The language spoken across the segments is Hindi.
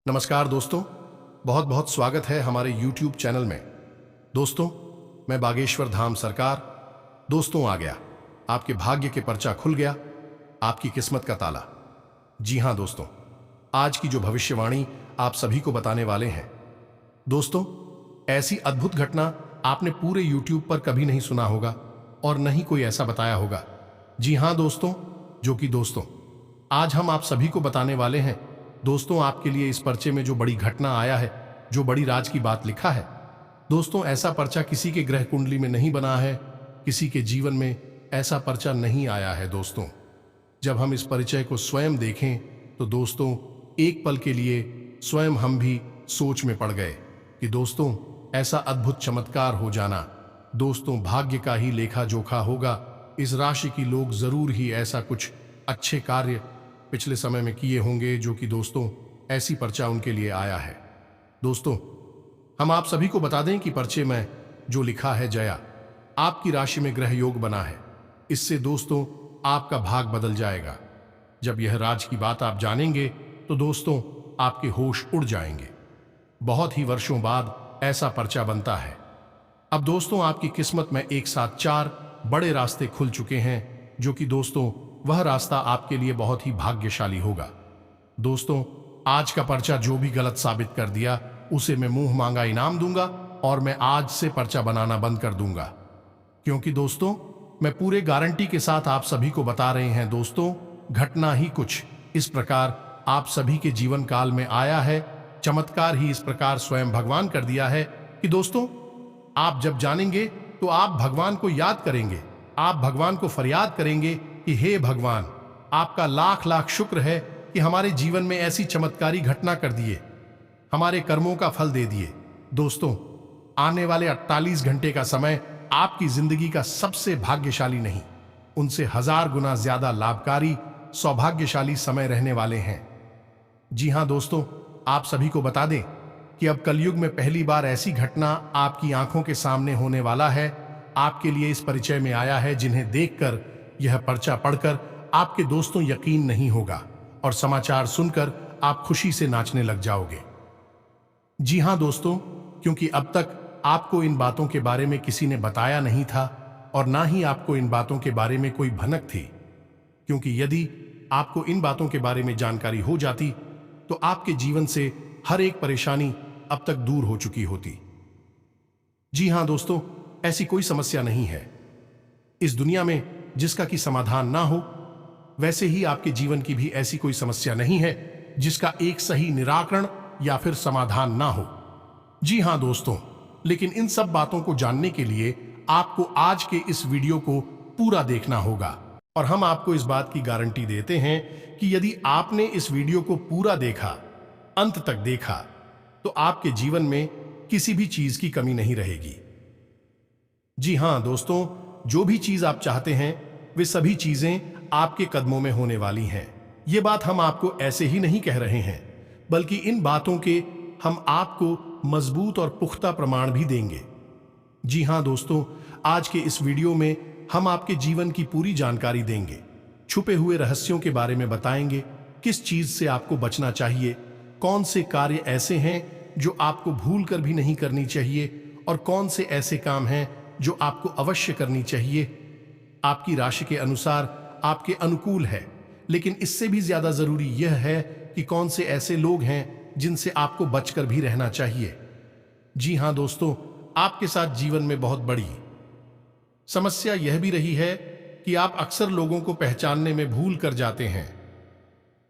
नमस्कार दोस्तों, बहुत बहुत स्वागत है हमारे YouTube चैनल में। दोस्तों, मैं बागेश्वर धाम सरकार। दोस्तों, आ गया आपके भाग्य के पर्चा खुल गया, आपकी किस्मत का ताला। जी हां दोस्तों, आज की जो भविष्यवाणी आप सभी को बताने वाले हैं, दोस्तों, ऐसी अद्भुत घटना आपने पूरे YouTube पर कभी नहीं सुना होगा और न ही कोई ऐसा बताया होगा। जी हां दोस्तों, दोस्तों आज हम आप सभी को बताने वाले हैं। दोस्तों, आपके लिए इस पर्चे में जो बड़ी घटना आया है, जो बड़ी राज की बात लिखा है, दोस्तों ऐसा पर्चा किसी के ग्रह कुंडली में नहीं बना है, किसी के जीवन में ऐसा पर्चा नहीं आया है। दोस्तों, जब हम इस परिचय को स्वयं देखें तो दोस्तों एक पल के लिए स्वयं हम भी सोच में पड़ गए कि दोस्तों ऐसा अद्भुत चमत्कार हो जाना, दोस्तों भाग्य का ही लेखा जोखा होगा। इस राशि की लोग जरूर ही ऐसा कुछ अच्छे कार्य पिछले समय में किए होंगे, जो कि दोस्तों ऐसी पर्चा उनके लिए आया है। दोस्तों, हम आप सभी को बता दें कि पर्चे में जो लिखा है जया, आपकी राशि में ग्रह योग बना है। इससे दोस्तों आपका भाग बदल जाएगा। जब यह राज की बात आप जानेंगे तो दोस्तों आपके होश उड़ जाएंगे। बहुत ही वर्षों बाद ऐसा पर्चा बनता है। अब दोस्तों आपकी किस्मत में एक साथ 4 बड़े रास्ते खुल चुके हैं, जो कि दोस्तों वह रास्ता आपके लिए बहुत ही भाग्यशाली होगा। दोस्तों, आज का पर्चा जो भी गलत साबित कर दिया उसे मैं मुंह मांगा इनाम दूंगा और मैं आज से पर्चा बनाना बंद कर दूंगा, क्योंकि दोस्तों मैं पूरे गारंटी के साथ आप सभी को बता रहे हैं। दोस्तों, घटना ही कुछ इस प्रकार आप सभी के जीवन काल में आया है। चमत्कार ही इस प्रकार स्वयं भगवान कर दिया है कि दोस्तों आप जब जानेंगे तो आप भगवान को याद करेंगे, आप भगवान को फरियाद करेंगे कि हे भगवान, आपका लाख लाख शुक्र है कि हमारे जीवन में ऐसी चमत्कारी घटना कर दिए, हमारे कर्मों का फल दे दिए। दोस्तों, आने वाले 48 घंटे का समय आपकी जिंदगी का सबसे भाग्यशाली नहीं, उनसे 1000 गुना ज्यादा लाभकारी सौभाग्यशाली समय रहने वाले हैं। जी हां दोस्तों, आप सभी को बता दें कि अब कलयुग में पहली बार ऐसी घटना आपकी आंखों के सामने होने वाला है। आपके लिए इस परिचय में आया है, जिन्हें देखकर यह पर्चा पढ़कर आपके दोस्तों यकीन नहीं होगा और समाचार सुनकर आप खुशी से नाचने लग जाओगे। जी हां दोस्तों, क्योंकि अब तक आपको इन बातों के बारे में किसी ने बताया नहीं था और ना ही आपको इन बातों के बारे में कोई भनक थी, क्योंकि यदि आपको इन बातों के बारे में जानकारी हो जाती तो आपके जीवन से हर एक परेशानी अब तक दूर हो चुकी होती। जी हां दोस्तों, ऐसी कोई समस्या नहीं है इस दुनिया में जिसका कि समाधान ना हो। वैसे ही आपके जीवन की भी ऐसी कोई समस्या नहीं है जिसका एक सही निराकरण या फिर समाधान ना हो। जी हां दोस्तों, लेकिन इन सब बातों को जानने के लिए आपको आज के इस वीडियो को पूरा देखना होगा और हम आपको इस बात की गारंटी देते हैं कि यदि आपने इस वीडियो को पूरा देखा, अंत तक देखा, तो आपके जीवन में किसी भी चीज की कमी नहीं रहेगी। जी हां दोस्तों, जो भी चीज आप चाहते हैं वे सभी चीजें आपके कदमों में होने वाली हैं। ये बात हम आपको ऐसे ही नहीं कह रहे हैं, बल्कि इन बातों के हम आपको मजबूत और पुख्ता प्रमाण भी देंगे। जी हां दोस्तों, आज के इस वीडियो में हम आपके जीवन की पूरी जानकारी देंगे, छुपे हुए रहस्यों के बारे में बताएंगे, किस चीज से आपको बचना चाहिए, कौन से कार्य ऐसे हैं जो आपको भूल कर भी नहीं करनी चाहिए और कौन से ऐसे काम हैं जो आपको अवश्य करनी चाहिए। आपकी राशि के अनुसार आपके अनुकूल है, लेकिन इससे भी ज्यादा जरूरी यह है कि कौन से ऐसे लोग हैं जिनसे आपको बचकर भी रहना चाहिए। जी हां दोस्तों, आपके साथ जीवन में बहुत बड़ी समस्या यह भी रही है कि आप अक्सर लोगों को पहचानने में भूल कर जाते हैं।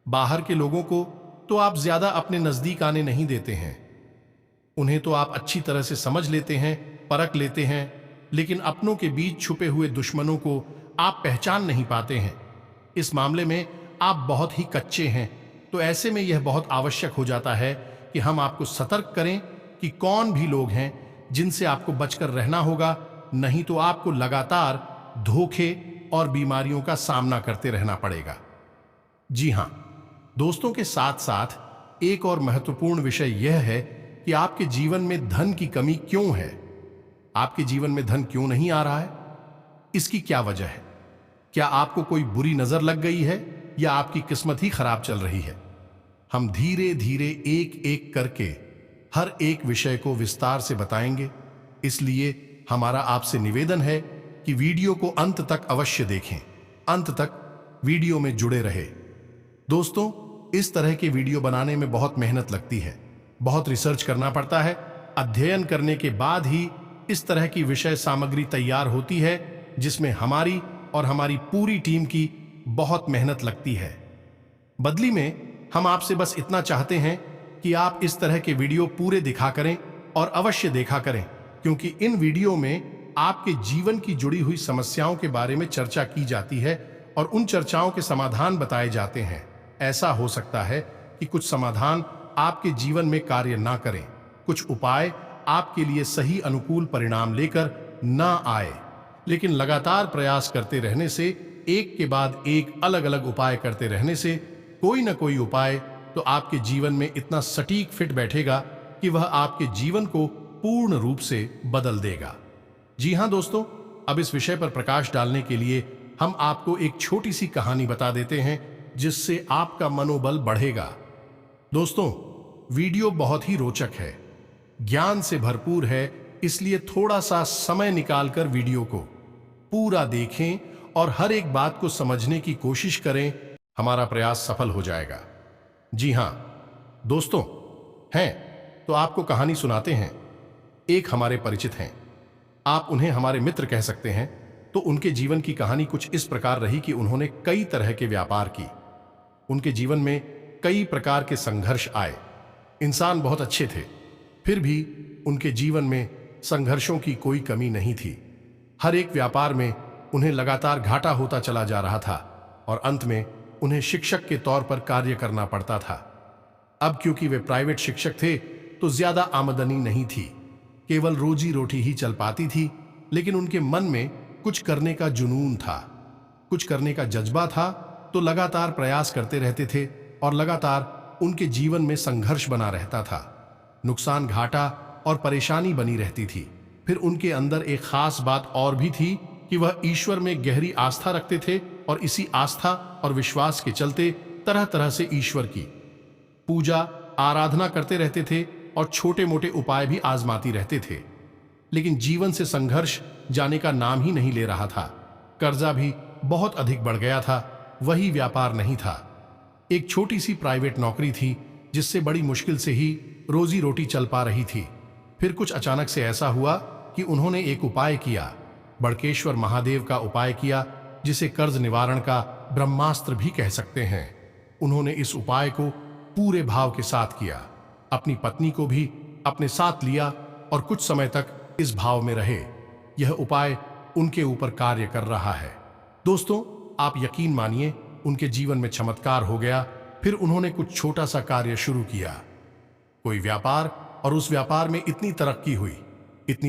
बाहर के लोगों को तो आप ज्यादा अपने नजदीक आने नहीं देते हैं, उन्हें तो आप अच्छी तरह से समझ लेते हैं, परख लेते हैं, लेकिन अपनों के बीच छुपे हुए दुश्मनों को आप पहचान नहीं पाते हैं। इस मामले में आप बहुत ही कच्चे हैं, तो ऐसे में यह बहुत आवश्यक हो जाता है कि हम आपको सतर्क करें कि कौन भी लोग हैं जिनसे आपको बचकर रहना होगा, नहीं तो आपको लगातार धोखे और बीमारियों का सामना करते रहना पड़ेगा। जी हां दोस्तों, के साथ साथ एक और महत्वपूर्ण विषय यह है कि आपके जीवन में धन की कमी क्यों है। आपके जीवन में धन क्यों नहीं आ रहा है, इसकी क्या वजह है? क्या आपको कोई बुरी नजर लग गई है या आपकी किस्मत ही खराब चल रही है? हम धीरे धीरे एक एक करके हर एक विषय को विस्तार से बताएंगे। इसलिए हमारा आपसे निवेदन है कि वीडियो को अंत तक अवश्य देखें, अंत तक वीडियो में जुड़े रहे। दोस्तों, इस तरह के वीडियो बनाने में बहुत मेहनत लगती है, बहुत रिसर्च करना पड़ता है। अध्ययन करने के बाद ही इस तरह की विषय सामग्री तैयार होती है, जिसमें हमारी और हमारी पूरी टीम की बहुत मेहनत लगती है। बदली में हम आपसे बस इतना चाहते हैं कि आप इस तरह के वीडियो पूरे दिखा करें और अवश्य देखा करें, क्योंकि इन वीडियो में आपके जीवन की जुड़ी हुई समस्याओं के बारे में चर्चा की जाती है और उन चर्चाओं के समाधान बताए जाते हैं। ऐसा हो सकता है कि कुछ समाधान आपके जीवन में कार्य ना करें, कुछ उपाय आपके लिए सही अनुकूल परिणाम लेकर ना आए, लेकिन लगातार प्रयास करते रहने से, एक के बाद एक अलग अलग उपाय करते रहने से कोई ना कोई उपाय तो आपके जीवन में इतना सटीक फिट बैठेगा कि वह आपके जीवन को पूर्ण रूप से बदल देगा। जी हां दोस्तों, अब इस विषय पर प्रकाश डालने के लिए हम आपको एक छोटी सी कहानी बता देते हैं, जिससे आपका मनोबल बढ़ेगा। दोस्तों, वीडियो बहुत ही रोचक है, ज्ञान से भरपूर है, इसलिए थोड़ा सा समय निकालकर वीडियो को पूरा देखें और हर एक बात को समझने की कोशिश करें। हमारा प्रयास सफल हो जाएगा। जी हां दोस्तों, हैं तो आपको कहानी सुनाते हैं। एक हमारे परिचित हैं, आप उन्हें हमारे मित्र कह सकते हैं। तो उनके जीवन की कहानी कुछ इस प्रकार रही कि उन्होंने कई तरह के व्यापार की। उनके जीवन में कई प्रकार के संघर्ष आए। इंसान बहुत अच्छे थे, फिर भी उनके जीवन में संघर्षों की कोई कमी नहीं थी। हर एक व्यापार में उन्हें लगातार घाटा होता चला जा रहा था और अंत में उन्हें शिक्षक के तौर पर कार्य करना पड़ता था। अब क्योंकि वे प्राइवेट शिक्षक थे तो ज्यादा आमदनी नहीं थी, केवल रोजी रोटी ही चल पाती थी, लेकिन उनके मन में कुछ करने का जुनून था, कुछ करने का जज्बा था, तो लगातार प्रयास करते रहते थे और लगातार उनके जीवन में संघर्ष बना रहता था। नुकसान, घाटा और परेशानी बनी रहती थी। फिर उनके अंदर एक खास बात और भी थी कि वह ईश्वर में गहरी आस्था रखते थे और इसी आस्था और विश्वास के चलते तरह तरह से ईश्वर की पूजा आराधना करते रहते थे और छोटे मोटे उपाय भी आजमाती रहते थे। लेकिन जीवन से संघर्ष जाने का नाम ही नहीं ले रहा था। कर्जा भी बहुत अधिक बढ़ गया था, वही व्यापार नहीं था। एक छोटी सी प्राइवेट नौकरी थी, जिससे बड़ी मुश्किल से ही रोजी रोटी चल पा रही थी। फिर कुछ अचानक से ऐसा हुआ कि उन्होंने एक उपाय किया, बड़केश्वर महादेव का उपाय किया, जिसे कर्ज निवारण का ब्रह्मास्त्र भी कह सकते हैं। उन्होंने इस उपाय को पूरे भाव के साथ किया, अपनी पत्नी को भी अपने साथ लिया और कुछ समय तक इस भाव में रहे। यह उपाय उनके ऊपर कार्य कर रहा है। दोस्तों, आप यकीन मानिए, उनके जीवन में चमत्कार हो गया। फिर उन्होंने कुछ छोटा सा कार्य शुरू किया, कोई व्यापार, और उस व्यापार में इतनी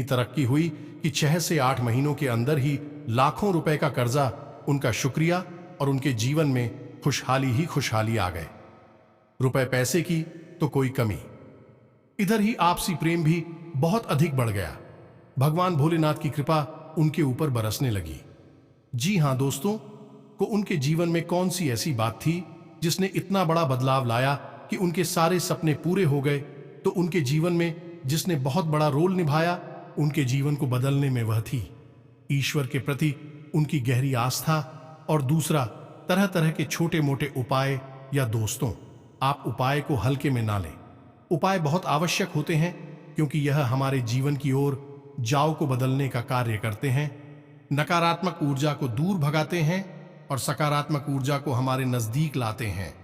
तरक्की हुई कि 6 से 8 महीनों के अंदर ही लाखों रुपए का कर्जा उनका शुक्रिया और उनके जीवन में खुशहाली ही खुशहाली आ गए। रुपए पैसे की तो कोई कमी, इधर ही आपसी प्रेम भी बहुत अधिक बढ़ गया। भगवान भोलेनाथ की कृपा उनके ऊपर बरसने लगी। जी हां दोस्तों, को उनके जीवन में कौन सी ऐसी बात थी जिसने इतना बड़ा बदलाव लाया कि उनके सारे सपने पूरे हो गए? तो उनके जीवन में जिसने बहुत बड़ा रोल निभाया उनके जीवन को बदलने में, वह थी ईश्वर के प्रति उनकी गहरी आस्था, और दूसरा तरह तरह के छोटे मोटे उपाय। या दोस्तों, आप उपाय को हल्के में ना लें। उपाय बहुत आवश्यक होते हैं, क्योंकि यह हमारे जीवन की ओर जाव को बदलने का कार्य करते हैं, नकारात्मक ऊर्जा को दूर भगाते हैं और सकारात्मक ऊर्जा को हमारे नजदीक लाते हैं।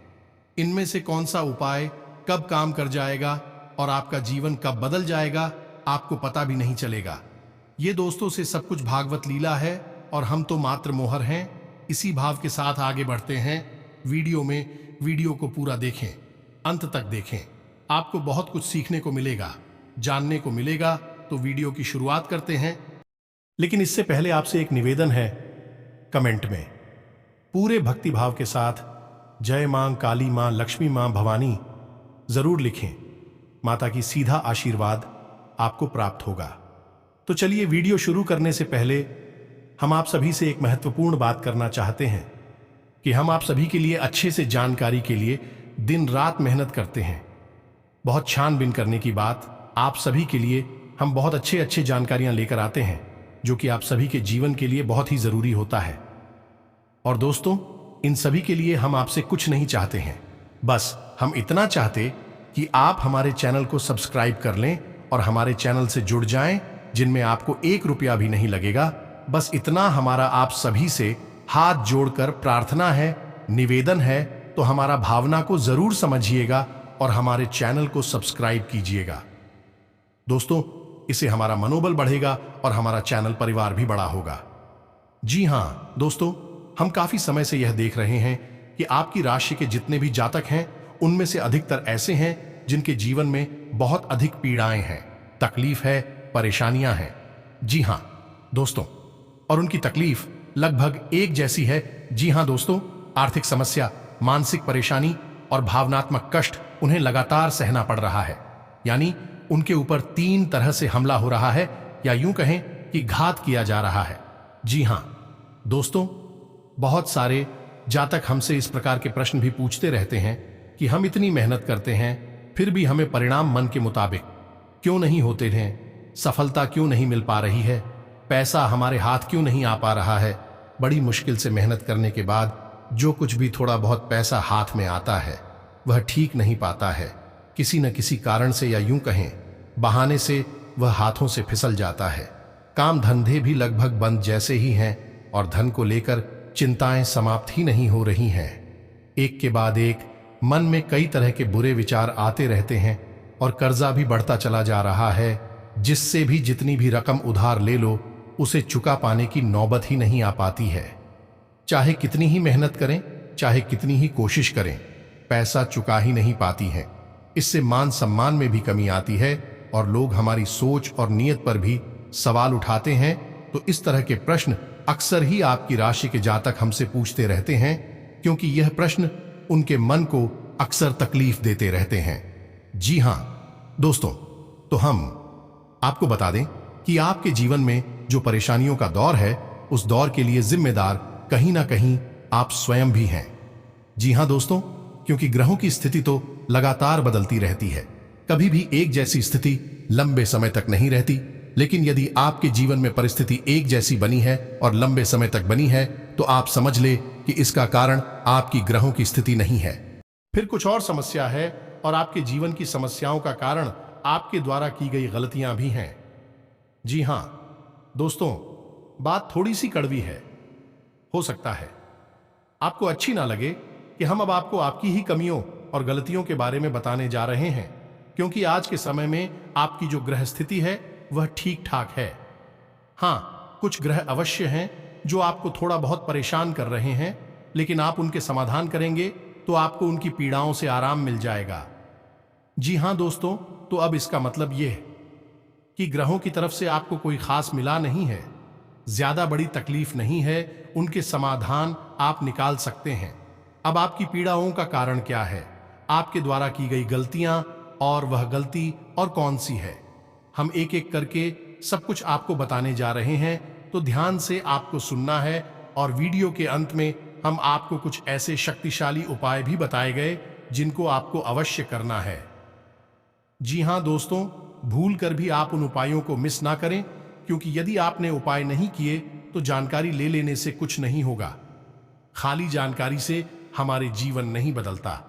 इनमें से कौन सा उपाय कब काम कर जाएगा और आपका जीवन कब बदल जाएगा, आपको पता भी नहीं चलेगा। ये दोस्तों से सब कुछ भागवत लीला है और हम तो मात्र मोहर हैं। इसी भाव के साथ आगे बढ़ते हैं। वीडियो को पूरा देखें, अंत तक देखें, आपको बहुत कुछ सीखने को मिलेगा, जानने को मिलेगा। तो वीडियो की शुरुआत करते हैं। लेकिन इससे पहले आपसे एक निवेदन है, कमेंट में पूरे भक्ति भाव के साथ जय मां काली मां लक्ष्मी मां भवानी जरूर लिखें। माता की सीधा आशीर्वाद आपको प्राप्त होगा। तो चलिए, वीडियो शुरू करने से पहले हम आप सभी से एक महत्वपूर्ण बात करना चाहते हैं कि हम आप सभी के लिए अच्छे से जानकारी के लिए दिन रात मेहनत करते हैं। बहुत छानबीन करने की बात, आप सभी के लिए हम बहुत अच्छे जानकारियां लेकर आते हैं जो कि आप सभी के जीवन के लिए बहुत ही जरूरी होता है। और दोस्तों, इन सभी के लिए हम आपसे कुछ नहीं चाहते हैं, बस हम इतना चाहते कि आप हमारे चैनल को सब्सक्राइब कर लें और हमारे चैनल से जुड़ जाएं, जिनमें आपको 1 रुपया भी नहीं लगेगा। बस इतना हमारा आप सभी से हाथ जोड़कर प्रार्थना है, निवेदन है। तो हमारा भावना को जरूर समझिएगा और हमारे चैनल को सब्सक्राइब कीजिएगा। दोस्तों, इससे हमारा मनोबल बढ़ेगा और हमारा चैनल परिवार भी बड़ा होगा। जी हां दोस्तों, हम काफी समय से यह देख रहे हैं कि आपकी राशि के जितने भी जातक हैं, उनमें से अधिकतर ऐसे हैं जिनके जीवन में बहुत अधिक पीड़ाएं हैं, तकलीफ है, परेशानियां हैं। जी हां दोस्तों, और उनकी तकलीफ लगभग एक जैसी है। जी हां दोस्तों, आर्थिक समस्या, मानसिक परेशानी और भावनात्मक कष्ट उन्हें लगातार सहना पड़ रहा है। यानी उनके ऊपर 3 तरह से हमला हो रहा है, या यूं कहें कि घात किया जा रहा है। जी हां दोस्तों, बहुत सारे जातक हमसे इस प्रकार के प्रश्न भी पूछते रहते हैं कि हम इतनी मेहनत करते हैं, फिर भी हमें परिणाम मन के मुताबिक क्यों नहीं होते हैं, सफलता क्यों नहीं मिल पा रही है, पैसा हमारे हाथ क्यों नहीं आ पा रहा है। बड़ी मुश्किल से मेहनत करने के बाद जो कुछ भी थोड़ा बहुत पैसा हाथ में आता है, वह ठीक नहीं पाता है। किसी न किसी कारण से, या यूं कहें बहाने से, वह हाथों से फिसल जाता है। काम धंधे भी लगभग बंद जैसे ही हैं और धन को लेकर चिंताएं समाप्त ही नहीं हो रही हैं। एक के बाद एक मन में कई तरह के बुरे विचार आते रहते हैं और कर्जा भी बढ़ता चला जा रहा है, जिससे भी जितनी भी रकम उधार ले लो, उसे चुका पाने की नौबत ही नहीं आ पाती है। चाहे कितनी ही मेहनत करें, चाहे कितनी ही कोशिश करें, पैसा चुका ही नहीं पाती है। इससे मान सम्मान में भी कमी आती है और लोग हमारी सोच और नीयत पर भी सवाल उठाते हैं। तो इस तरह के प्रश्न अक्सर ही आपकी राशि के जातक हमसे पूछते रहते हैं, क्योंकि यह प्रश्न उनके मन को अक्सर तकलीफ देते रहते हैं। जी हां दोस्तों, तो हम आपको बता दें कि आपके जीवन में जो परेशानियों का दौर है, उस दौर के लिए जिम्मेदार कहीं ना कहीं आप स्वयं भी हैं। जी हां दोस्तों, क्योंकि ग्रहों की स्थिति तो लगातार बदलती रहती है। कभी भी एक जैसी स्थिति लंबे समय तक नहीं रहती, लेकिन यदि आपके जीवन में परिस्थिति एक जैसी बनी है और लंबे समय तक बनी है, तो आप समझ ले कि इसका कारण आपकी ग्रहों की स्थिति नहीं है, फिर कुछ और समस्या है। और आपके जीवन की समस्याओं का कारण आपके द्वारा की गई गलतियां भी हैं। जी हां दोस्तों, बात थोड़ी सी कड़वी है, हो सकता है आपको अच्छी ना लगे कि हम अब आपको आपकी ही कमियों और गलतियों के बारे में बताने जा रहे हैं, क्योंकि आज के समय में आपकी जो ग्रह स्थिति है वह ठीक ठाक है। हां, कुछ ग्रह अवश्य हैं जो आपको थोड़ा बहुत परेशान कर रहे हैं, लेकिन आप उनके समाधान करेंगे तो आपको उनकी पीड़ाओं से आराम मिल जाएगा। जी हां दोस्तों, तो अब इसका मतलब यह है कि ग्रहों की तरफ से आपको कोई खास मिला नहीं है, ज्यादा बड़ी तकलीफ नहीं है, उनके समाधान आप निकाल सकते हैं। अब आपकी पीड़ाओं का कारण क्या है, आपके द्वारा की गई गलतियां, और वह गलती और कौन सी है, हम एक एक करके सब कुछ आपको बताने जा रहे हैं। तो ध्यान से आपको सुनना है, और वीडियो के अंत में हम आपको कुछ ऐसे शक्तिशाली उपाय भी बताए गए जिनको आपको अवश्य करना है। जी हां दोस्तों, भूल कर भी आप उन उपायों को मिस ना करें, क्योंकि यदि आपने उपाय नहीं किए तो जानकारी ले लेने से कुछ नहीं होगा। खाली जानकारी से हमारे जीवन नहीं बदलता,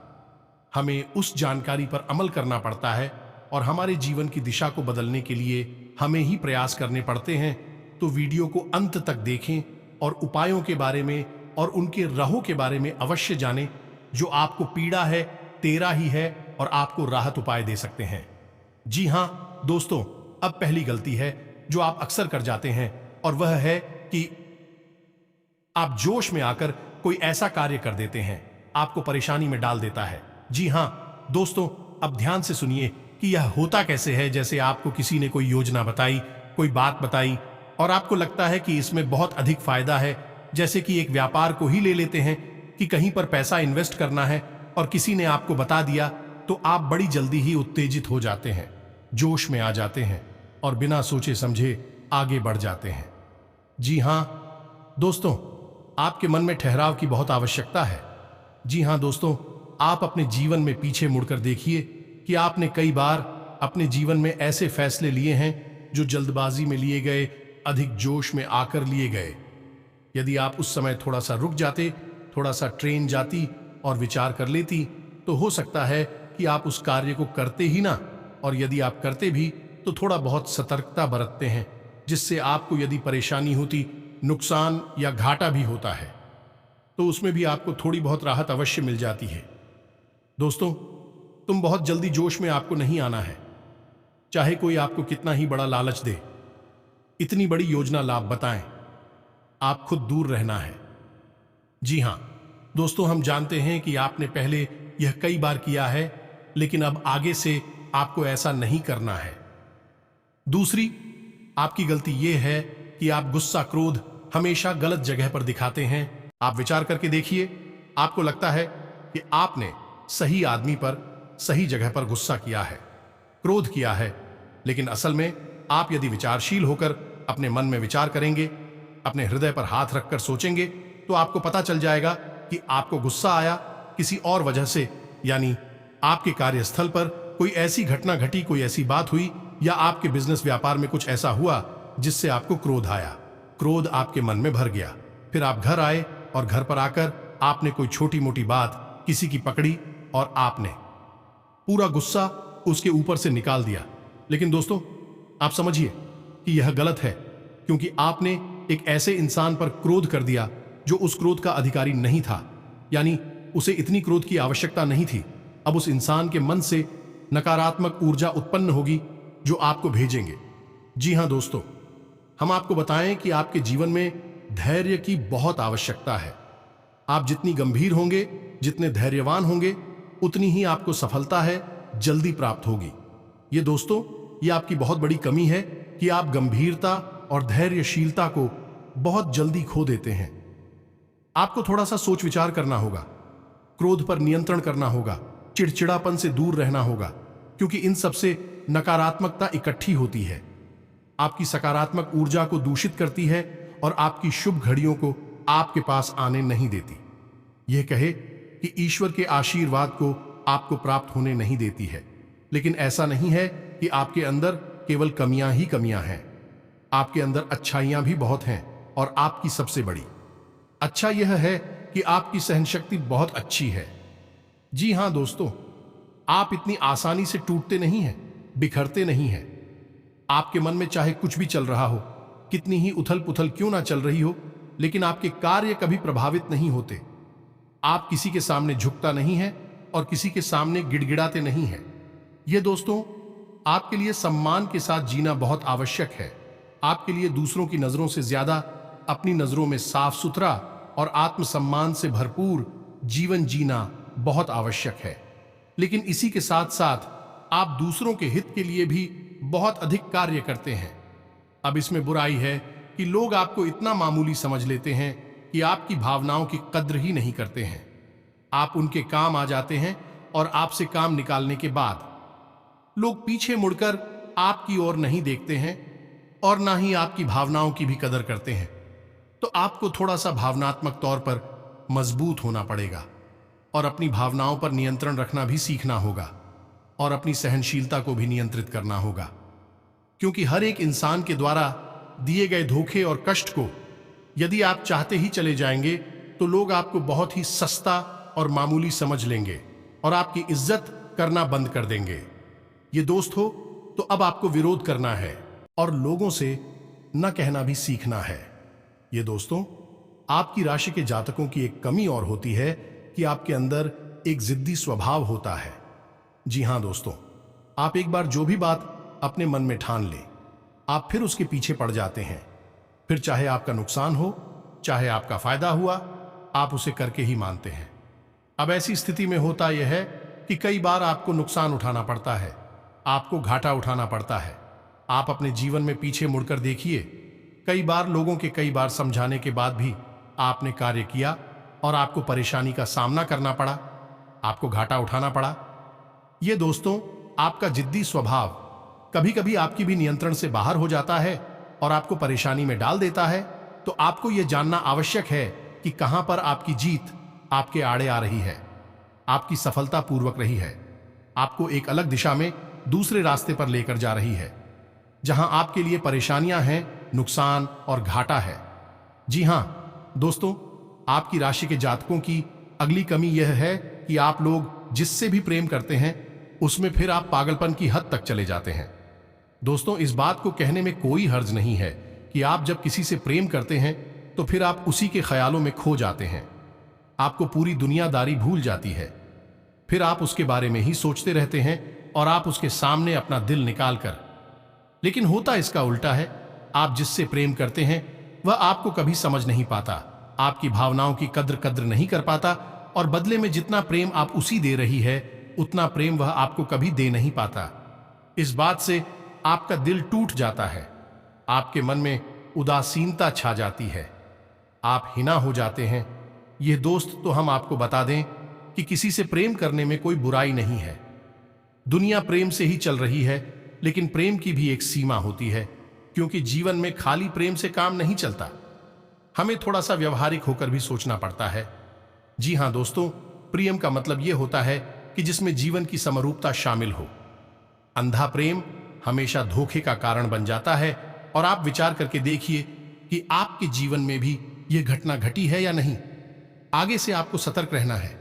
हमें उस जानकारी पर अमल करना पड़ता है, और हमारे जीवन की दिशा को बदलने के लिए हमें ही प्रयास करने पड़ते हैं। तो वीडियो को अंत तक देखें और उपायों के बारे में और उनके राहों के बारे में अवश्य जानें, जो आपको पीड़ा है, तेरा ही है, और आपको राहत उपाय दे सकते हैं। जी हां दोस्तों, अब पहली गलती है जो आप अक्सर कर जाते हैं, और वह है कि आप जोश में आकर कोई ऐसा कार्य कर देते हैं आपको परेशानी में डाल देता है। जी हां दोस्तों, अब ध्यान से सुनिए कि यह होता कैसे है। जैसे आपको किसी ने कोई योजना बताई, कोई बात बताई, और आपको लगता है कि इसमें बहुत अधिक फायदा है। जैसे कि एक व्यापार को ही ले लेते हैं कि कहीं पर पैसा इन्वेस्ट करना है, और किसी ने आपको बता दिया, तो आप बड़ी जल्दी ही उत्तेजित हो जाते हैं, जोश में आ जाते हैं, और बिना सोचे समझे आगे बढ़ जाते हैं। जी हां दोस्तों, आपके मन में ठहराव की बहुत आवश्यकता है। जी हां दोस्तों, आप अपने जीवन में पीछे मुड़कर देखिए कि आपने कई बार अपने जीवन में ऐसे फैसले लिए हैं जो जल्दबाजी में लिए गए, अधिक जोश में आकर लिए गए। यदि आप उस समय थोड़ा सा रुक जाते, थोड़ा सा ट्रेन जाती और विचार कर लेती, तो हो सकता है कि आप उस कार्य को करते ही ना, और यदि आप करते भी तो थोड़ा बहुत सतर्कता बरतते हैं, जिससे आपको यदि परेशानी होती, नुकसान या घाटा भी होता है, तो उसमें भी आपको थोड़ी बहुत राहत अवश्य मिल जाती है। दोस्तों, तुम बहुत जल्दी जोश में आपको नहीं आना है, चाहे कोई आपको कितना ही बड़ा लालच दे, इतनी बड़ी योजना लाभ बताएं, आप खुद दूर रहना है। जी हां दोस्तों, हम जानते हैं कि आपने पहले यह कई बार किया है, लेकिन अब आगे से आपको ऐसा नहीं करना है। दूसरी आपकी गलती यह है कि आप गुस्सा, क्रोध हमेशा गलत जगह पर दिखाते हैं। आप विचार करके देखिए, आपको लगता है कि आपने सही आदमी पर, सही जगह पर गुस्सा किया है, क्रोध किया है, लेकिन असल में आप यदि विचारशील होकर अपने मन में विचार करेंगे, अपने हृदय पर हाथ रखकर सोचेंगे, तो आपको पता चल जाएगा कि आपको गुस्सा आया किसी और वजह से, यानी आपके कार्यस्थल पर कोई ऐसी घटना घटी, कोई ऐसी बात हुई, या आपके बिजनेस व्यापार में कुछ ऐसा हुआ जिससे आपको क्रोध आया। क्रोध आपके मन में भर गया। फिर आप घर आए और घर पर आकर आपने कोई छोटी मोटी बात किसी की पकड़ी और आपने पूरा गुस्सा उसके ऊपर से निकाल दिया। लेकिन दोस्तों, आप समझिए कि यह गलत है, क्योंकि आपने एक ऐसे इंसान पर क्रोध कर दिया जो उस क्रोध का अधिकारी नहीं था, यानी उसे इतनी क्रोध की आवश्यकता नहीं थी। अब उस इंसान के मन से नकारात्मक ऊर्जा उत्पन्न होगी जो आपको भेजेंगे। जी हां दोस्तों, हम आपको बताएं कि आपके जीवन में धैर्य की बहुत आवश्यकता है। आप जितनी गंभीर होंगे, जितने धैर्यवान होंगे, उतनी ही आपको सफलता है जल्दी प्राप्त होगी। ये दोस्तों, ये आपकी बहुत बड़ी कमी है कि आप गंभीरता और धैर्यशीलता को बहुत जल्दी खो देते हैं। आपको थोड़ा सा सोच विचार करना होगा, क्रोध पर नियंत्रण करना होगा, चिड़चिड़ापन से दूर रहना होगा, क्योंकि इन सबसे नकारात्मकता इकट्ठी होती है, आपकी सकारात्मक ऊर्जा को दूषित करती है और आपकी शुभ घड़ियों को आपके पास आने नहीं देती। यह कहे कि ईश्वर के आशीर्वाद को आपको प्राप्त होने नहीं देती है। लेकिन ऐसा नहीं है कि आपके अंदर केवल कमियां ही कमियां हैं। आपके अंदर अच्छाइयां भी बहुत हैं, और आपकी सबसे बड़ी अच्छा यह है कि आपकी सहनशक्ति बहुत अच्छी है। जी हां दोस्तों, आप इतनी आसानी से टूटते नहीं हैं, बिखरते नहीं हैं। आपके मन में चाहे कुछ भी चल रहा हो, कितनी ही उथल पुथल क्यों ना चल रही हो, लेकिन आपके कार्य कभी प्रभावित नहीं होते। आप किसी के सामने झुकता नहीं है और किसी के सामने गिड़गिड़ाते नहीं है। यह दोस्तों, आपके लिए सम्मान के साथ जीना बहुत आवश्यक है। आपके लिए दूसरों की नजरों से ज्यादा अपनी नजरों में साफ सुथरा और आत्मसम्मान से भरपूर जीवन जीना बहुत आवश्यक है। लेकिन इसी के साथ साथ आप दूसरों के हित के लिए भी बहुत अधिक कार्य करते हैं। अब इसमें बुराई है कि लोग आपको इतना मामूली समझ लेते हैं कि आपकी भावनाओं की कद्र ही नहीं करते हैं। आप उनके काम आ जाते हैं और आपसे काम निकालने के बाद लोग पीछे मुड़कर आपकी ओर नहीं देखते हैं और ना ही आपकी भावनाओं की भी कदर करते हैं। तो आपको थोड़ा सा भावनात्मक तौर पर मजबूत होना पड़ेगा और अपनी भावनाओं पर नियंत्रण रखना भी सीखना होगा और अपनी सहनशीलता को भी नियंत्रित करना होगा, क्योंकि हर एक इंसान के द्वारा दिए गए धोखे और कष्ट को यदि आप चाहते ही चले जाएंगे तो लोग आपको बहुत ही सस्ता और मामूली समझ लेंगे और आपकी इज्जत करना बंद कर देंगे। ये दोस्त हो तो अब आपको विरोध करना है और लोगों से न कहना भी सीखना है। ये दोस्तों, आपकी राशि के जातकों की एक कमी और होती है कि आपके अंदर एक जिद्दी स्वभाव होता है। जी हां दोस्तों, आप एक बार जो भी बात अपने मन में ठान लें, आप फिर उसके पीछे पड़ जाते हैं। फिर चाहे आपका नुकसान हो, चाहे आपका फायदा हुआ, आप उसे करके ही मानते हैं। अब ऐसी स्थिति में होता यह है कि कई बार आपको नुकसान उठाना पड़ता है, आपको घाटा उठाना पड़ता है। आप अपने जीवन में पीछे मुड़कर देखिए, कई बार लोगों के कई बार समझाने के बाद भी आपने कार्य किया और आपको परेशानी का सामना करना पड़ा, आपको घाटा उठाना पड़ा। ये दोस्तों, आपका जिद्दी स्वभाव कभी कभी आपकी भी नियंत्रण से बाहर हो जाता है और आपको परेशानी में डाल देता है। तो आपको यह जानना आवश्यक है कि कहां पर आपकी जीत आपके आड़े आ रही है। आपकी सफलतापूर्वक रही है, आपको एक अलग दिशा में दूसरे रास्ते पर लेकर जा रही है, जहां आपके लिए परेशानियां हैं, नुकसान और घाटा है। जी हां दोस्तों, आपकी राशि के जातकों की अगली कमी यह है कि आप लोग जिससे भी प्रेम करते हैं उसमें फिर आप पागलपन की हद तक चले जाते हैं। दोस्तों, इस बात को कहने में कोई हर्ज नहीं है कि आप जब किसी से प्रेम करते हैं तो फिर आप उसी के ख्यालों में खो जाते हैं, आपको पूरी दुनियादारी भूल जाती है, फिर आप उसके बारे में ही सोचते रहते हैं और आप उसके सामने अपना दिल निकाल कर। लेकिन होता इसका उल्टा है, आप जिससे प्रेम करते हैं वह आपको कभी समझ नहीं पाता, आपकी भावनाओं की कद्र नहीं कर पाता और बदले में जितना प्रेम आप उसी दे रही है उतना प्रेम वह आपको कभी दे नहीं पाता। इस बात से आपका दिल टूट जाता है, आपके मन में उदासीनता छा जाती है, आप हिना हो जाते हैं। यह दोस्त तो हम आपको बता दें कि किसी से प्रेम करने में कोई बुराई नहीं है। दुनिया प्रेम से ही चल रही है, लेकिन प्रेम की भी एक सीमा होती है, क्योंकि जीवन में खाली प्रेम से काम नहीं चलता, हमें थोड़ा सा व्यवहारिक होकर भी सोचना पड़ता है। जी हां दोस्तों, प्रेम का मतलब यह होता है कि जिसमें जीवन की समरूपता शामिल हो। अंधा प्रेम हमेशा धोखे का कारण बन जाता है और आप विचार करके देखिए कि आपके जीवन में भी यह घटना घटी है या नहीं। आगे से आपको सतर्क रहना है।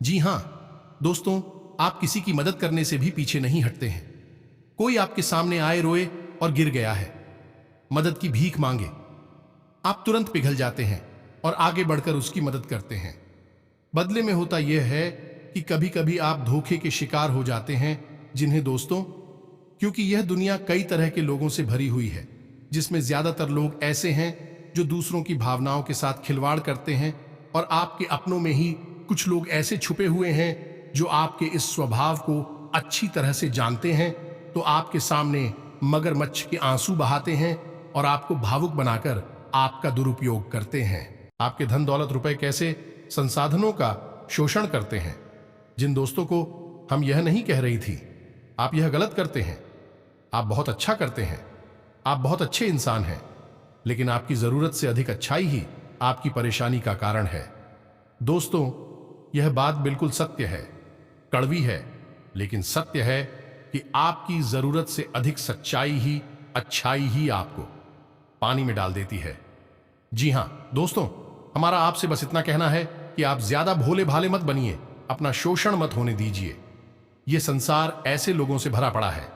जी हां दोस्तों, आप किसी की मदद करने से भी पीछे नहीं हटते हैं। कोई आपके सामने आए, रोए और गिर गया है, मदद की भीख मांगे, आप तुरंत पिघल जाते हैं और आगे बढ़कर उसकी मदद करते हैं। बदले में होता यह है कि कभी कभी आप धोखे के शिकार हो जाते हैं। जिन्हें दोस्तों, क्योंकि यह दुनिया कई तरह के लोगों से भरी हुई है, जिसमें ज्यादातर लोग ऐसे हैं जो दूसरों की भावनाओं के साथ खिलवाड़ करते हैं, और आपके अपनों में ही कुछ लोग ऐसे छुपे हुए हैं जो आपके इस स्वभाव को अच्छी तरह से जानते हैं, तो आपके सामने मगरमच्छ के आंसू बहाते हैं और आपको भावुक बनाकर आपका दुरुपयोग करते हैं। आपके धन दौलत रुपए कैसे संसाधनों का शोषण करते हैं। जिन दोस्तों को हम यह नहीं कह रही थी, आप यह गलत करते हैं, आप बहुत अच्छा करते हैं, आप बहुत अच्छे इंसान हैं, लेकिन आपकी जरूरत से अधिक अच्छाई ही आपकी परेशानी का कारण है। दोस्तों, यह बात बिल्कुल सत्य है, कड़वी है, लेकिन सत्य है कि आपकी जरूरत से अधिक सच्चाई ही, अच्छाई ही आपको पानी में डाल देती है। जी हां दोस्तों, हमारा आपसे बस इतना कहना है कि आप ज्यादा भोले भाले मत बनिए, अपना शोषण मत होने दीजिए। यह संसार ऐसे लोगों से भरा पड़ा है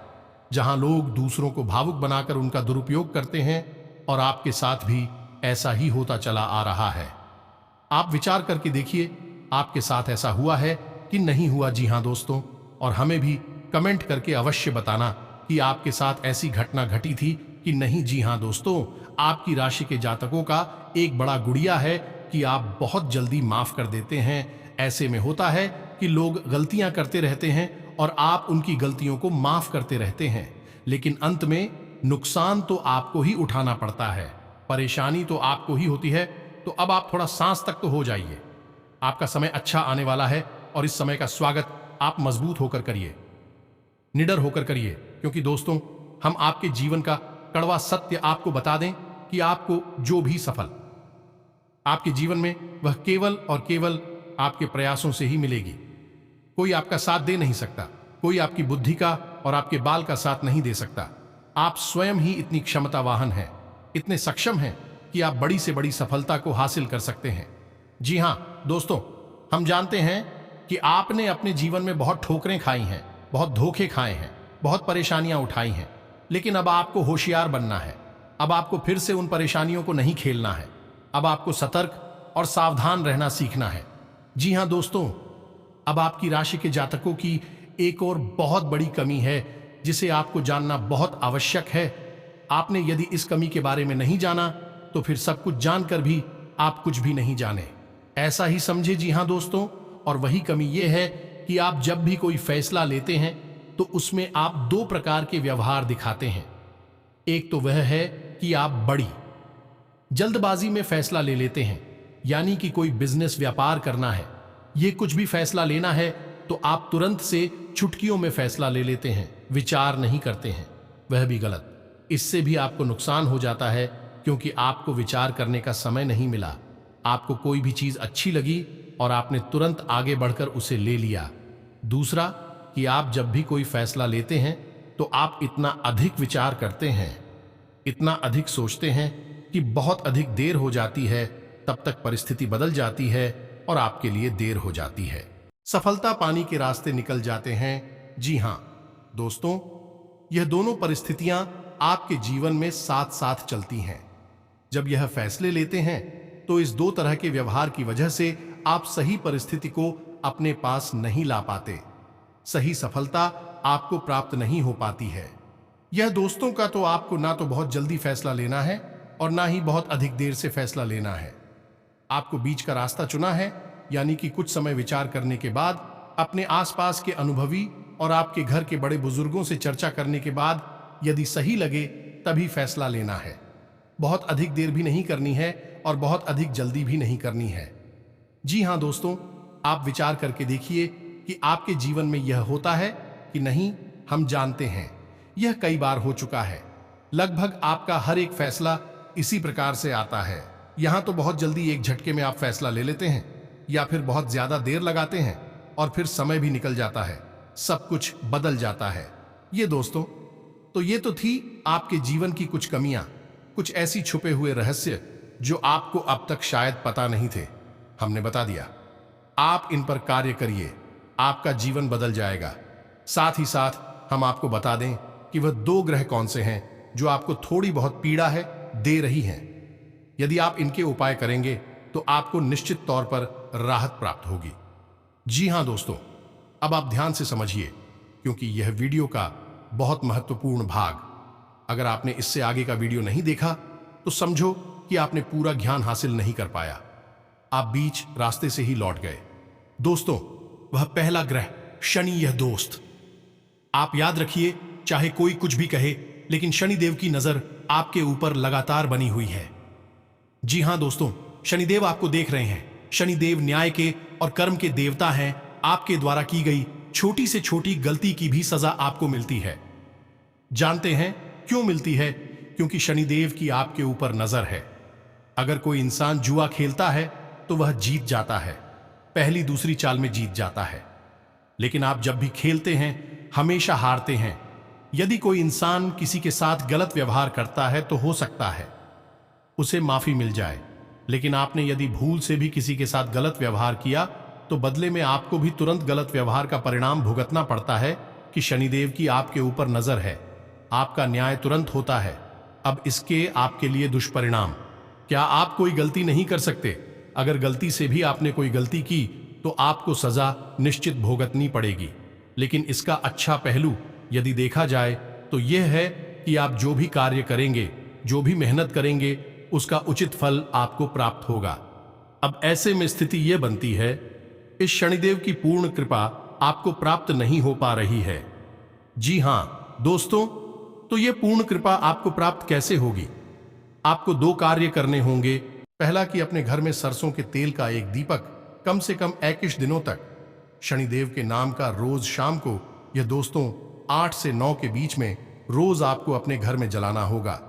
जहां लोग दूसरों को भावुक बनाकर उनका दुरुपयोग करते हैं, और आपके साथ भी ऐसा ही होता चला आ रहा है। आप विचार करके देखिए, आपके साथ ऐसा हुआ है कि नहीं हुआ। जी हां दोस्तों, और हमें भी कमेंट करके अवश्य बताना कि आपके साथ ऐसी घटना घटी थी कि नहीं। जी हां दोस्तों, आपकी राशि के जातकों का एक बड़ा गुड़िया है कि आप बहुत जल्दी माफ कर देते हैं। ऐसे में होता है कि लोग गलतियां करते रहते हैं और आप उनकी गलतियों को माफ करते रहते हैं, लेकिन अंत में नुकसान तो आपको ही उठाना पड़ता है, परेशानी तो आपको ही होती है। तो अब आप थोड़ा सांस तक तो हो जाइए। आपका समय अच्छा आने वाला है और इस समय का स्वागत आप मजबूत होकर करिए, निडर होकर करिए, क्योंकि दोस्तों, हम आपके जीवन का कड़वा सत्य आपको बता दें कि आपको जो भी सफल आपके जीवन में, वह केवल और केवल आपके प्रयासों से ही मिलेगी। कोई आपका साथ दे नहीं सकता, कोई आपकी बुद्धि का और आपके बाल का साथ नहीं दे सकता। आप स्वयं ही इतनी क्षमतावान हैं, इतने सक्षम हैं कि आप बड़ी से बड़ी सफलता को हासिल कर सकते हैं। जी हां दोस्तों, हम जानते हैं कि आपने अपने जीवन में बहुत ठोकरें खाई हैं, बहुत धोखे खाए हैं, बहुत परेशानियां उठाई हैं, लेकिन अब आपको होशियार बनना है। अब आपको फिर से उन परेशानियों को नहीं खेलना है। अब आपको सतर्क और सावधान रहना सीखना है। जी हां दोस्तों, अब आपकी राशि के जातकों की एक और बहुत बड़ी कमी है जिसे आपको जानना बहुत आवश्यक है। आपने यदि इस कमी के बारे में नहीं जाना तो फिर सब कुछ जानकर भी आप कुछ भी नहीं जाने, ऐसा ही समझे। जी हां दोस्तों, और वही कमी यह है कि आप जब भी कोई फैसला लेते हैं तो उसमें आप दो प्रकार के व्यवहार दिखाते हैं। एक तो वह है कि आप बड़ी जल्दबाजी में फैसला ले लेते हैं, यानी कि कोई बिजनेस व्यापार करना है, ये कुछ भी फैसला लेना है तो आप तुरंत से चुटकियों में फैसला ले लेते हैं, विचार नहीं करते हैं। वह भी गलत, इससे भी आपको नुकसान हो जाता है, क्योंकि आपको विचार करने का समय नहीं मिला। आपको कोई भी चीज अच्छी लगी और आपने तुरंत आगे बढ़कर उसे ले लिया। दूसरा कि आप जब भी कोई फैसला लेते हैं तो आप इतना अधिक विचार करते हैं, इतना अधिक सोचते हैं कि बहुत अधिक देर हो जाती है, तब तक परिस्थिति बदल जाती है और आपके लिए देर हो जाती है। सफलता पाने के रास्ते निकल जाते हैं। जी हां दोस्तों, यह दोनों परिस्थितियां आपके जीवन में साथ साथ चलती हैं। जब यह फैसले लेते हैं तो इस दो तरह के व्यवहार की वजह से आप सही परिस्थिति को अपने पास नहीं ला पाते, सही सफलता आपको प्राप्त नहीं हो पाती है। यह दोस्तों का तो आपको ना तो बहुत जल्दी फैसला लेना है और ना ही बहुत अधिक देर से फैसला लेना है। आपको बीच का रास्ता चुना है, यानी कि कुछ समय विचार करने के बाद, अपने आसपास के अनुभवी और आपके घर के बड़े बुजुर्गों से चर्चा करने के बाद यदि सही लगे तभी फैसला लेना है। बहुत अधिक देर भी नहीं करनी है और बहुत अधिक जल्दी भी नहीं करनी है। जी हां दोस्तों, आप विचार करके देखिए कि आपके जीवन में यह होता है कि नहीं। हम जानते हैं यह कई बार हो चुका है। लगभग आपका हर एक फैसला इसी प्रकार से आता है। यहां तो बहुत जल्दी एक झटके में आप फैसला ले लेते हैं, या फिर बहुत ज्यादा देर लगाते हैं और फिर समय भी निकल जाता है, सब कुछ बदल जाता है। ये दोस्तों, तो ये तो थी आपके जीवन की कुछ कमियां, कुछ ऐसी छुपे हुए रहस्य जो आपको अब तक शायद पता नहीं थे। हमने बता दिया। आप इन पर कार्य करिए, आपका जीवन बदल जाएगा। साथ ही साथ हम आपको बता दें कि वह दो ग्रह कौन से हैं जो आपको थोड़ी बहुत पीड़ा है दे रही हैं। यदि आप इनके उपाय करेंगे तो आपको निश्चित तौर पर राहत प्राप्त होगी। जी हां दोस्तों, अब आप ध्यान से समझिए, क्योंकि यह वीडियो का बहुत महत्वपूर्ण भाग, अगर आपने इससे आगे का वीडियो नहीं देखा तो समझो कि आपने पूरा ज्ञान हासिल नहीं कर पाया, आप बीच रास्ते से ही लौट गए। दोस्तों, वह पहला ग्रह शनि, यह दोस्त आप याद रखिए, चाहे कोई कुछ भी कहे, लेकिन शनिदेव की नजर आपके ऊपर लगातार बनी हुई है। जी हां दोस्तों, शनिदेव आपको देख रहे हैं। शनिदेव न्याय के और कर्म के देवता हैं। आपके द्वारा की गई छोटी से छोटी गलती की भी सजा आपको मिलती है। जानते हैं क्यों मिलती है? क्योंकि शनिदेव की आपके ऊपर नजर है। अगर कोई इंसान जुआ खेलता है तो वह जीत जाता है, पहली दूसरी चाल में जीत जाता है। लेकिन आप जब भी खेलते हैं हमेशा हारते हैं। यदि कोई इंसान किसी के साथ गलत व्यवहार करता है तो हो सकता है उसे माफी मिल जाए, लेकिन आपने यदि भूल से भी किसी के साथ गलत व्यवहार किया तो बदले में आपको भी तुरंत गलत व्यवहार का परिणाम भुगतना पड़ता है कि शनिदेव की आपके ऊपर नजर है। आपका न्याय तुरंत होता है। अब इसके आपके लिए दुष्परिणाम, क्या आप कोई गलती नहीं कर सकते? अगर गलती से भी आपने कोई गलती की तो आपको सजा निश्चित भुगतनी पड़ेगी। लेकिन इसका अच्छा पहलू यदि देखा जाए तो यह है कि आप जो भी कार्य करेंगे, जो भी मेहनत करेंगे, उसका उचित फल आपको प्राप्त होगा। अब ऐसे में स्थिति यह बनती है, इस शनिदेव की पूर्ण कृपा आपको प्राप्त नहीं हो पा रही है। जी हां दोस्तों, तो यह पूर्ण कृपा आपको प्राप्त कैसे होगी? आपको दो कार्य करने होंगे। पहला कि अपने घर में सरसों के तेल का एक दीपक कम से कम 21 दिनों तक शनिदेव के नाम का रोज शाम को, यह दोस्तों 8 से 9 के बीच में रोज आपको अपने घर में जलाना होगा।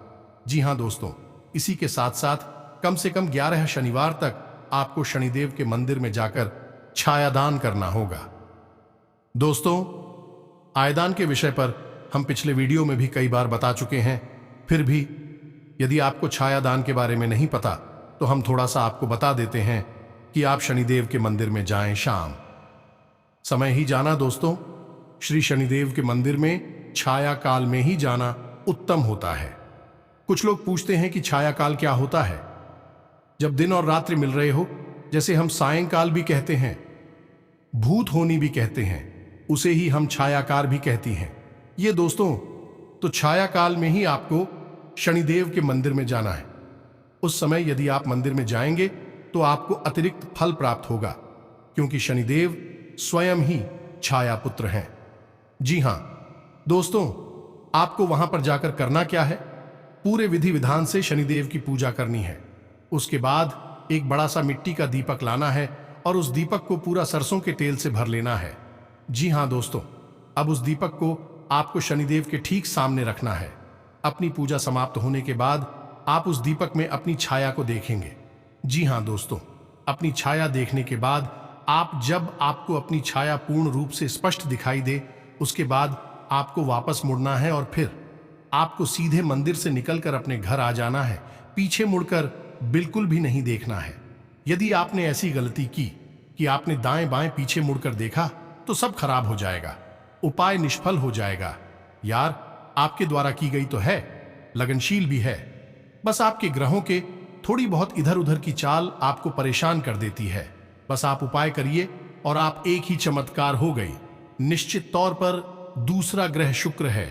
जी हां दोस्तों, इसी के साथ साथ कम से कम 11 शनिवार तक आपको शनिदेव के मंदिर में जाकर छायादान करना होगा। दोस्तों, आयदान के विषय पर हम पिछले वीडियो में भी कई बार बता चुके हैं। फिर भी यदि आपको छायादान के बारे में नहीं पता तो हम थोड़ा सा आपको बता देते हैं कि आप शनिदेव के मंदिर में जाएं। शाम समय ही जाना दोस्तों। श्री शनिदेव के मंदिर में छाया काल में ही जाना उत्तम होता है। कुछ लोग पूछते हैं कि छाया काल क्या होता है? जब दिन और रात्रि मिल रहे हो, जैसे हम सायंकाल भी कहते हैं, भूत होनी भी कहते हैं, उसे ही हम छायाकार भी कहती हैं। ये दोस्तों, तो छाया काल में ही आपको शनिदेव के मंदिर में जाना है। उस समय यदि आप मंदिर में जाएंगे तो आपको अतिरिक्त फल प्राप्त होगा, क्योंकि शनिदेव स्वयं ही छाया पुत्र हैं। जी हां दोस्तों, आपको वहां पर जाकर करना क्या है? पूरे विधि विधान से शनिदेव की पूजा करनी है। उसके बाद एक बड़ा सा मिट्टी का दीपक लाना है और उस दीपक को पूरा सरसों के तेल से भर लेना है। जी हां दोस्तों, अब उस दीपक को आपको शनिदेव के ठीक सामने रखना है। अपनी पूजा समाप्त होने के बाद आप उस दीपक में अपनी छाया को देखेंगे। जी हां दोस्तों, अपनी छाया देखने के बाद जब आपको अपनी छाया पूर्ण रूप से स्पष्ट दिखाई दे, उसके बाद आपको वापस मुड़ना है और फिर आपको सीधे मंदिर से निकलकर अपने घर आ जाना है। पीछे मुड़कर बिल्कुल भी नहीं देखना है। यदि आपने ऐसी गलती की कि आपने दाएं बाएं पीछे मुड़कर देखा तो सब खराब हो जाएगा, उपाय निष्फल हो जाएगा। यार, आपके द्वारा की गई तो है, लगनशील भी है, बस आपके ग्रहों के थोड़ी बहुत इधर उधर की चाल आपको परेशान कर देती है। बस आप उपाय करिए और आप एक ही चमत्कार हो गई। निश्चित तौर पर दूसरा ग्रह शुक्र है।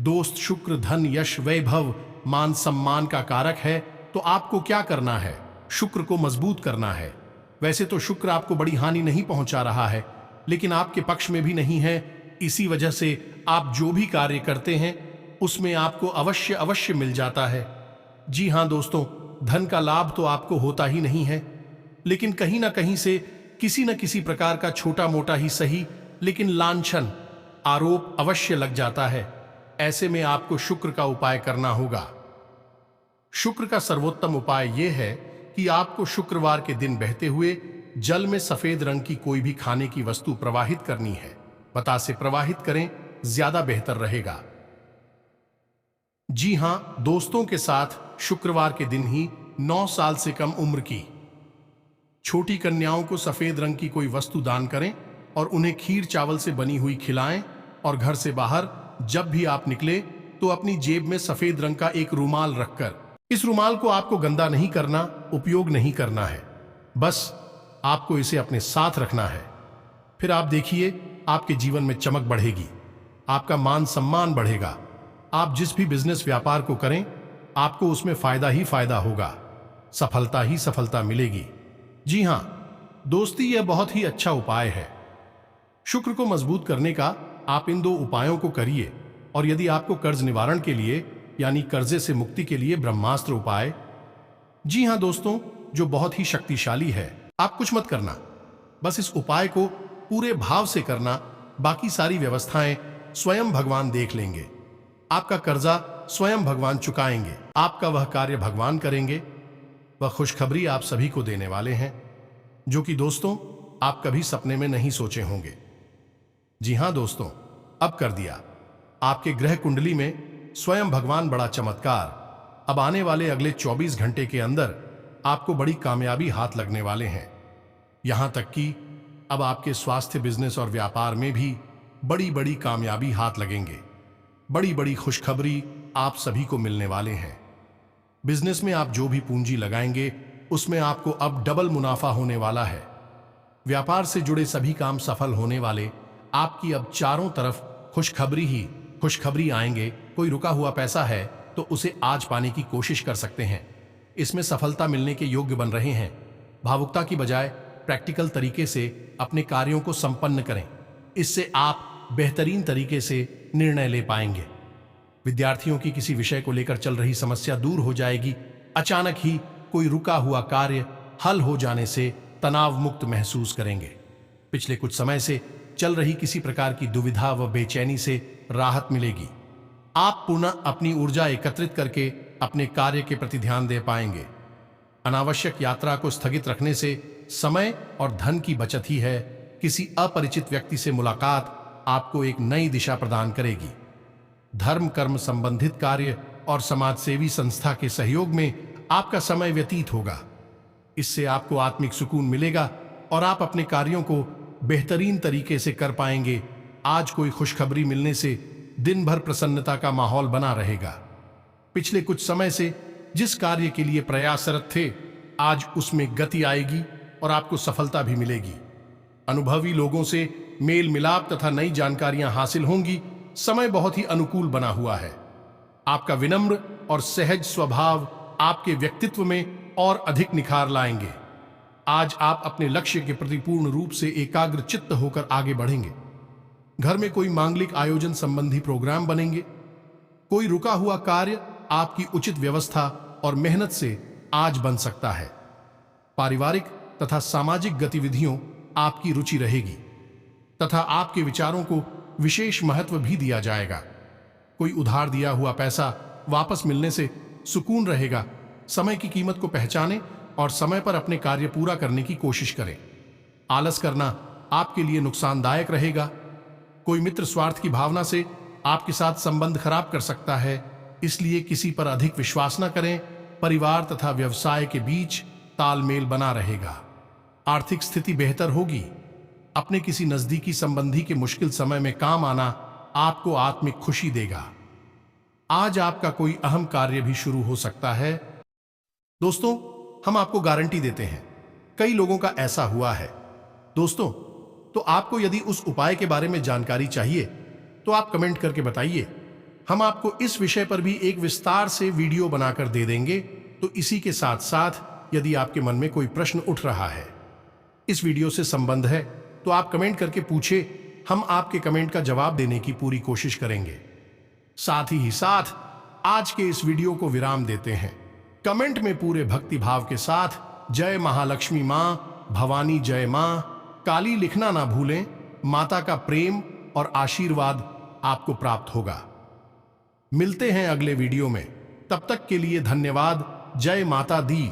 दोस्त, शुक्र धन, यश, वैभव, मान सम्मान का कारक है। तो आपको क्या करना है? शुक्र को मजबूत करना है। वैसे तो शुक्र आपको बड़ी हानि नहीं पहुंचा रहा है, लेकिन आपके पक्ष में भी नहीं है। इसी वजह से आप जो भी कार्य करते हैं उसमें आपको अवश्य अवश्य मिल जाता है। जी हां दोस्तों, धन का लाभ तो आपको होता ही नहीं है, लेकिन कहीं ना कहीं से किसी न किसी प्रकार का छोटा मोटा ही सही, लेकिन लांछन, आरोप अवश्य लग जाता है। ऐसे में आपको शुक्र का उपाय करना होगा। शुक्र का सर्वोत्तम उपाय यह है कि आपको शुक्रवार के दिन बहते हुए जल में सफेद रंग की कोई भी खाने की वस्तु प्रवाहित करनी है। बतासे प्रवाहित करें, ज्यादा बेहतर रहेगा। जी हां दोस्तों, के साथ शुक्रवार के दिन ही 9 साल से कम उम्र की छोटी कन्याओं को सफेद रंग की कोई वस्तु दान करें और उन्हें खीर चावल से बनी हुई खिलाएं। और घर से बाहर जब भी आप निकले तो अपनी जेब में सफेद रंग का एक रुमाल रखकर, इस रुमाल को आपको गंदा नहीं करना, उपयोग नहीं करना है, बस आपको इसे अपने साथ रखना है। फिर आप देखिए, आपके जीवन में चमक बढ़ेगी, आपका मान सम्मान बढ़ेगा। आप जिस भी बिजनेस व्यापार को करें, आपको उसमें फायदा ही फायदा होगा, सफलता ही सफलता मिलेगी। जी हां दोस्ती, यह बहुत ही अच्छा उपाय है शुक्र को मजबूत करने का। आप इन 2 उपायों को करिए। और यदि आपको कर्ज निवारण के लिए यानी कर्जे से मुक्ति के लिए ब्रह्मास्त्र उपाय, जी हां दोस्तों, जो बहुत ही शक्तिशाली है। आप कुछ मत करना, बस इस उपाय को पूरे भाव से करना। बाकी सारी व्यवस्थाएं स्वयं भगवान देख लेंगे। आपका कर्जा स्वयं भगवान चुकाएंगे। आपका वह कार्य भगवान करेंगे। वह खुशखबरी आप सभी को देने वाले हैं, जो कि दोस्तों आप कभी सपने में नहीं सोचे होंगे। जी हां दोस्तों, अब कर दिया। आपके ग्रह कुंडली में स्वयं भगवान बड़ा चमत्कार। अब आने वाले अगले 24 घंटे के अंदर आपको बड़ी कामयाबी हाथ लगने वाले हैं। यहां तक कि अब आपके स्वास्थ्य, बिजनेस और व्यापार में भी बड़ी बड़ी कामयाबी हाथ लगेंगे। बड़ी बड़ी खुशखबरी आप सभी को मिलने वाले हैं। बिजनेस में आप जो भी पूंजी लगाएंगे उसमें आपको अब डबल मुनाफा होने वाला है। व्यापार से जुड़े सभी काम सफल होने वाले। आपकी अब चारों तरफ खुशखबरी ही खुशखबरी आएंगे। कोई रुका हुआ पैसा है तो उसे आज पाने की कोशिश कर सकते हैं। इसमें सफलता मिलने के योग्य बन रहे हैं। भावुकता की बजाय प्रैक्टिकल तरीके से अपने कार्यों को संपन्न करें। इससे आप बेहतरीन तरीके से निर्णय ले पाएंगे। विद्यार्थियों की किसी विषय को लेकर चल रही समस्या दूर हो जाएगी। अचानक ही कोई रुका हुआ कार्य हल हो जाने से तनाव मुक्त महसूस करेंगे। पिछले कुछ समय से चल रही किसी प्रकार की दुविधा व बेचैनी से राहत मिलेगी। आप पुनः अपनी ऊर्जा एकत्रित करके अपने कार्य के प्रति ध्यान दे पाएंगे। अनावश्यक यात्रा को स्थगित रखने से समय और धन की बचत ही है। किसी अपरिचित व्यक्ति से मुलाकात आपको एक नई दिशा प्रदान करेगी। धर्म कर्म संबंधित कार्य और समाजसेवी संस्था के सहयोग में आपका समय व्यतीत होगा। इससे आपको आत्मिक सुकून मिलेगा और आप अपने कार्यों को बेहतरीन तरीके से कर पाएंगे। आज कोई खुशखबरी मिलने से दिन भर प्रसन्नता का माहौल बना रहेगा। पिछले कुछ समय से जिस कार्य के लिए प्रयासरत थे, आज उसमें गति आएगी और आपको सफलता भी मिलेगी। अनुभवी लोगों से मेल मिलाप तथा नई जानकारियां हासिल होंगी। समय बहुत ही अनुकूल बना हुआ है। आपका विनम्र और सहज स्वभाव आपके व्यक्तित्व में और अधिक निखार लाएंगे। आज आप अपने लक्ष्य के प्रति पूर्ण रूप से एकाग्र चित्त होकर आगे बढ़ेंगे। घर में कोई मांगलिक आयोजन संबंधी प्रोग्राम बनेंगे। कोई रुका हुआ कार्य आपकी उचित व्यवस्था और मेहनत से आज बन सकता है। पारिवारिक तथा सामाजिक गतिविधियों आपकी रुचि रहेगी तथा आपके विचारों को विशेष महत्व भी दिया जाएगा। कोई उधार दिया हुआ पैसा वापस मिलने से सुकून रहेगा। समय की कीमत को पहचानें और समय पर अपने कार्य पूरा करने की कोशिश करें। आलस करना आपके लिए नुकसानदायक रहेगा। कोई मित्र स्वार्थ की भावना से आपके साथ संबंध खराब कर सकता है, इसलिए किसी पर अधिक विश्वास न करें। परिवार तथा व्यवसाय के बीच तालमेल बना रहेगा। आर्थिक स्थिति बेहतर होगी। अपने किसी नजदीकी संबंधी के मुश्किल समय में काम आना आपको आत्मिक खुशी देगा। आज आपका कोई अहम कार्य भी शुरू हो सकता है। दोस्तों, हम आपको गारंटी देते हैं, कई लोगों का ऐसा हुआ है। दोस्तों, तो आपको यदि उस उपाय के बारे में जानकारी चाहिए तो आप कमेंट करके बताइए। हम आपको इस विषय पर भी एक विस्तार से वीडियो बनाकर दे देंगे। तो इसी के साथ साथ यदि आपके मन में कोई प्रश्न उठ रहा है, इस वीडियो से संबंध है, तो आप कमेंट करके पूछे। हम आपके कमेंट का जवाब देने की पूरी कोशिश करेंगे। साथ ही साथ आज के इस वीडियो को विराम देते हैं। कमेंट में पूरे भक्ति भाव के साथ जय महालक्ष्मी माँ, भवानी जय माँ, काली लिखना ना भूलें। माता का प्रेम और आशीर्वाद आपको प्राप्त होगा। मिलते हैं अगले वीडियो में। तब तक के लिए धन्यवाद। जय माता दी।